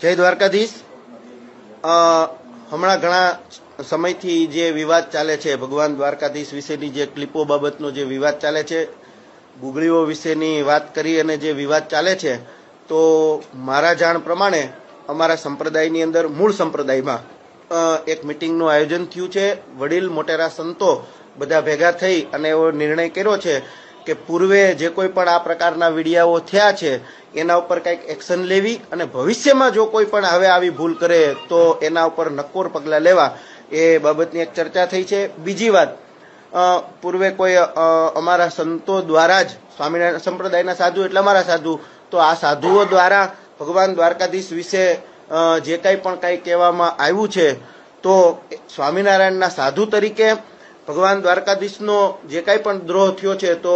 જય દ્વારકાધીશ। હમણાં ઘણા સમયથી જે વિવાદ ચાલે છે, ભગવાન દ્વારકાધીશ વિશેની જે ક્લિપો બાબતનો જે વિવાદ ચાલે છે, ગુગળીઓ વિશેની વાત કરી અને જે વિવાદ ચાલે છે, તો મારા જાણ પ્રમાણે અમારા સંપ્રદાયની અંદર મૂળ સંપ્રદાયમાં એક મિટિંગનું આયોજન થયું છે। વડીલ મોટેરા સંતો બધા ભેગા થઈ અને એવો નિર્ણય કર્યો છે કે પૂર્વે જે કોઈ પણ આ પ્રકારના વિડીયાઓ થયા છે એના ઉપર કંઈક એક્શન લેવી અને ભવિષ્યમાં જો કોઈ પણ હવે આવી ભૂલ કરે તો એના ઉપર નક્કોર પગલાં લેવા એ બાબતની એક ચર્ચા થઈ છે। બીજી વાત, પૂર્વે કોઈ અમારા સંતો દ્વારા જ, સ્વામિનારાયણ સંપ્રદાયના સાધુ એટલે અમારા સાધુ, તો આ સાધુઓ દ્વારા ભગવાન દ્વારકાધીશ વિશે જે કંઈ પણ કંઈ કહેવામાં આવ્યું છે, તો સ્વામિનારાયણના સાધુ તરીકે ભગવાન દ્વારકાધીશનો જે કાંઈ પણ દ્રોહ થયો છે તો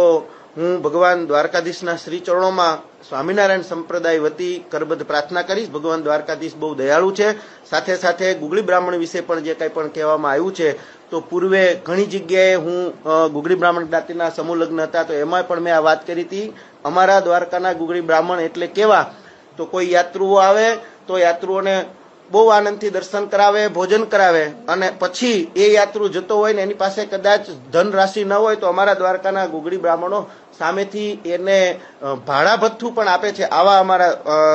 હું ભગવાન દ્વારકાધીશના શ્રી ચરણોમાં સ્વામિનારાયણ સંપ્રદાય વતી કરબદ્ધ પ્રાર્થના કરીશ। ભગવાન દ્વારકાધીશ બહુ દયાળુ છે। સાથે સાથે ગુગળી બ્રાહ્મણ વિશે પણ જે કંઈ પણ કહેવામાં આવ્યું છે, તો પૂર્વે ઘણી જગ્યાએ હું ગુગળી બ્રાહ્મણ જ્ઞાતિના સમૂહ લગ્ન હતા તો એમાં પણ મેં આ વાત કરી હતી। અમારા દ્વારકાના ગુગળી બ્રાહ્મણ એટલે કેવા, તો કોઈ યાત્રુઓ આવે તો યાત્રુઓને બહુ આનંદથી દર્શન કરાવે, ભોજન કરાવે, અને પછી એ યાત્રુ જતો હોય ને એની પાસે કદાચ ધન રાશિ ન હોય તો અમારા દ્વારકાના ગુગળી બ્રાહ્મણો સામેથી એને ભાડા ભથ્થું પણ આપે છે। આવા અમારા